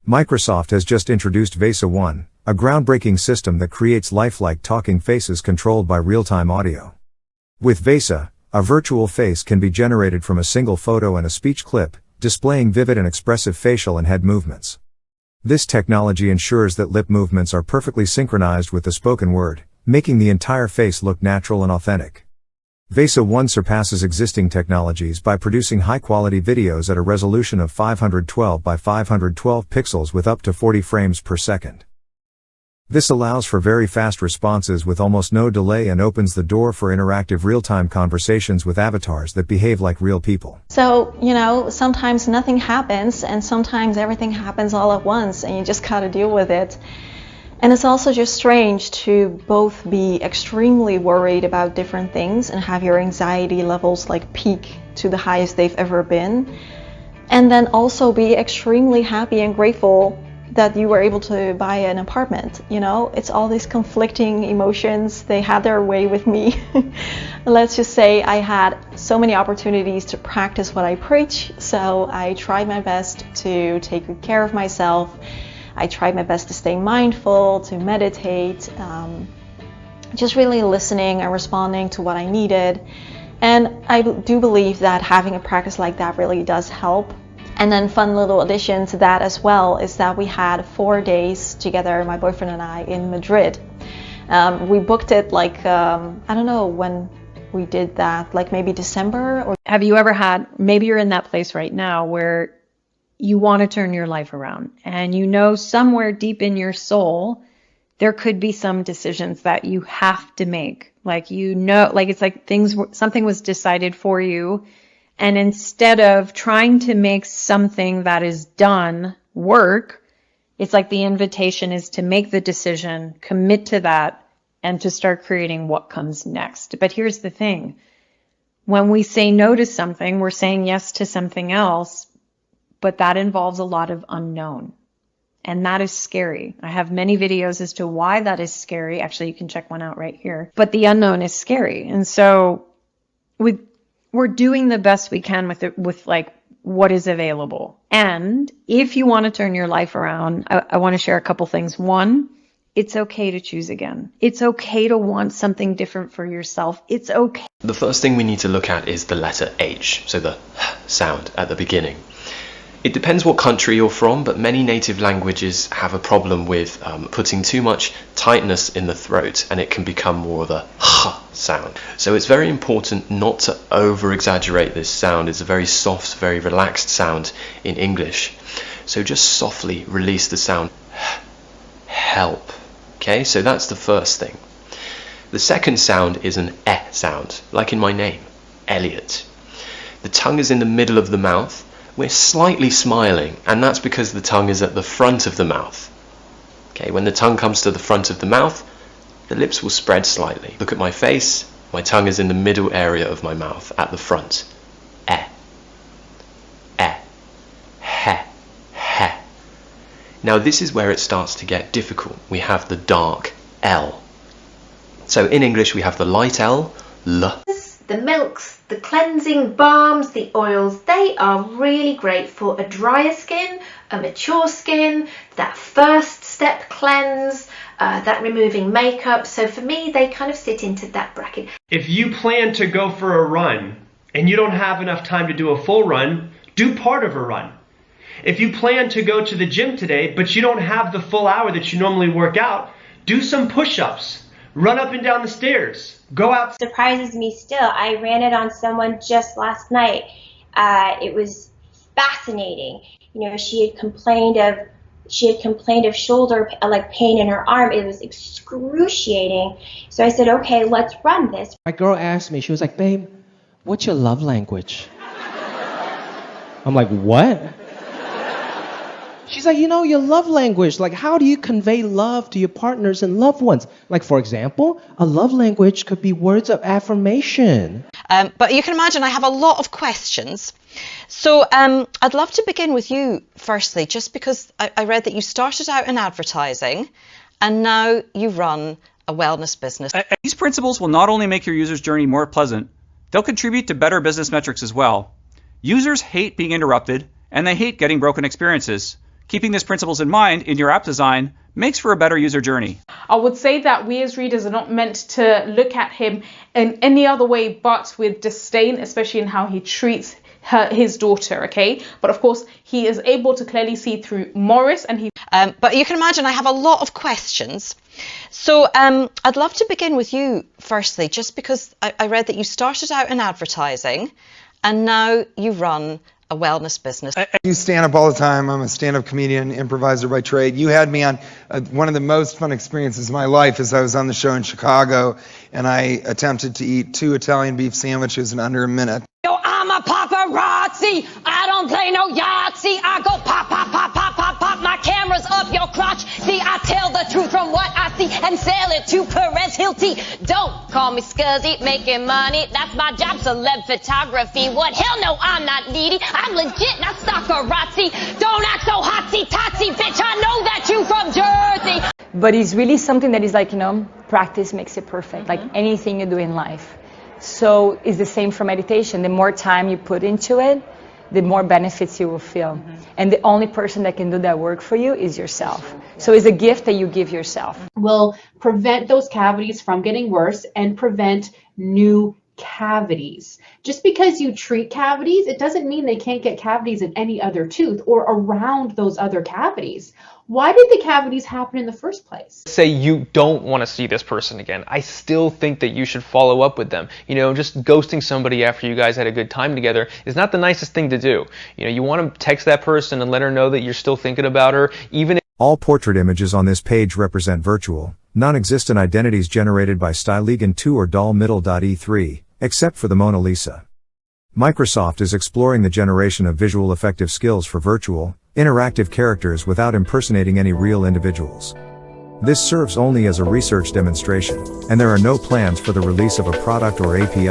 Microsoft has just introduced VASA-1, a groundbreaking system that creates lifelike talking faces controlled by real-time audio. With VASA, a virtual face can be generated from a single photo and a speech clip, displaying vivid and expressive facial and head movements. This technology ensures that lip movements are perfectly synchronized with the spoken word, making the entire face look natural and authentic. VASA-1 surpasses existing technologies by producing high-quality videos at a resolution of 512 by 512 pixels with up to 40 frames per second. This allows for very fast responses with almost no delay and opens the door for interactive real-time conversations with avatars that behave like real people. So, sometimes nothing happens and sometimes everything happens all at once and you just gotta deal with it. And it's also just strange to both be extremely worried about different things and have your anxiety levels like peak to the highest they've ever been, and then also be extremely happy and grateful that you were able to buy an apartment. It's all these conflicting emotions. They had their way with me. Let's just say I had so many opportunities to practice what I preach, so I tried my best to take good care of myself. I tried my best to stay mindful, to meditate, just really listening and responding to what I needed. And I do believe that having a practice like that really does help. And then fun little addition to that as well is that we had 4 days together, my boyfriend and I, in Madrid. We booked it I don't know when we did that, like maybe December. Or have you ever had, maybe you're in that place right now where you want to turn your life around and somewhere deep in your soul there could be some decisions that you have to make, it's like something was decided for you, and instead of trying to make something that is done work, it's like the invitation is to make the decision, commit to that, and to start creating what comes next. But here's the thing, when we say no to something, we're saying yes to something else. But that involves a lot of unknown. And that is scary. I have many videos as to why that is scary. Actually, you can check one out right here. But the unknown is scary. And so we're doing the best we can with what is available. And if you want to turn your life around, I want to share a couple things. One, it's okay to choose again. It's okay to want something different for yourself. It's okay. The first thing we need to look at is the letter H, so the sound at the beginning. It depends what country you're from, but many native languages have a problem with putting too much tightness in the throat, and it can become more of a h sound. So it's very important not to over-exaggerate this sound. It's a very soft, very relaxed sound in English. So just softly release the sound help. Okay, so that's the first thing. The second sound is an eh sound, like in my name, Elliot. The tongue is in the middle of the mouth. We're slightly smiling, and that's because the tongue is at the front of the mouth. Okay, when the tongue comes to the front of the mouth, the lips will spread slightly. Look at my face. My tongue is in the middle area of my mouth, at the front. Eh. Eh. Heh. Heh. Now this is where it starts to get difficult. We have the dark L. So in English we have the light L, L. The milks, the cleansing balms, the oils, they are really great for a drier skin, a mature skin, that first step cleanse, that removing makeup. So for me, they kind of sit into that bracket. If you plan to go for a run and you don't have enough time to do a full run, do part of a run. If you plan to go to the gym today, but you don't have the full hour that you normally work out, do some push-ups, run up and down the stairs. Go out. Surprises me still. I ran it on someone just last night. It was fascinating. She had complained of shoulder pain in her arm. It was excruciating. So I said, okay, let's run this. My girl asked me, she was like, babe, what's your love language? I'm like, what? She's like, your love language. Like, how do you convey love to your partners and loved ones? Like, for example, a love language could be words of affirmation. But you can imagine I have a lot of questions. So I'd love to begin with you, firstly, just because I read that you started out in advertising and now you run a wellness business. These principles will not only make your user's journey more pleasant, they'll contribute to better business metrics as well. Users hate being interrupted, and they hate getting broken experiences. Keeping these principles in mind in your app design makes for a better user journey. I would say that we as readers are not meant to look at him in any other way but with disdain, especially in how he treats his daughter, okay? But of course, he is able to clearly see through Morris, and he... But you can imagine I have a lot of questions. So I'd love to begin with you firstly, just because I read that you started out in advertising and now you run a wellness business. I do stand-up all the time. I'm a stand-up comedian, improviser by trade. You had me on one of the most fun experiences of my life as I was on the show in Chicago, and I attempted to eat 2 Italian beef sandwiches in under a minute. Yo, I'm a paparazzi. I don't play no Yahtzee. I go pop, pop, pop, pop, pop, pop. My camera's up your crotch. See, I tell the truth from what I see and sell it to Perez Hilty. Don't call me scuzzy, making money. That's my job, celeb photography. What? Hell no, I'm not needy. I'm legit, not stalkerazzi. Don't act so hotsy-totsy, bitch. I know that you from Jersey. But it's really something that is like, practice makes it perfect, like anything you do in life. So it's the same for meditation. The more time you put into it, the more benefits you will feel. And the only person that can do that work for you is yourself. So it's a gift that you give yourself. Will prevent those cavities from getting worse and prevent new cavities. Just because you treat cavities, it doesn't mean they can't get cavities in any other tooth or around those other cavities. Why did the cavities happen in the first place? Say you don't want to see this person again. I still think that you should follow up with them. Just ghosting somebody after you guys had a good time together is not the nicest thing to do. You want to text that person and let her know that you're still thinking about her, even if... All portrait images on this page represent virtual, non-existent identities generated by Stylegan 2 or doll middle.e3, except for the Mona Lisa. Microsoft is exploring the generation of visual effective skills for virtual, interactive characters without impersonating any real individuals. This serves only as a research demonstration, and there are no plans for the release of a product or API.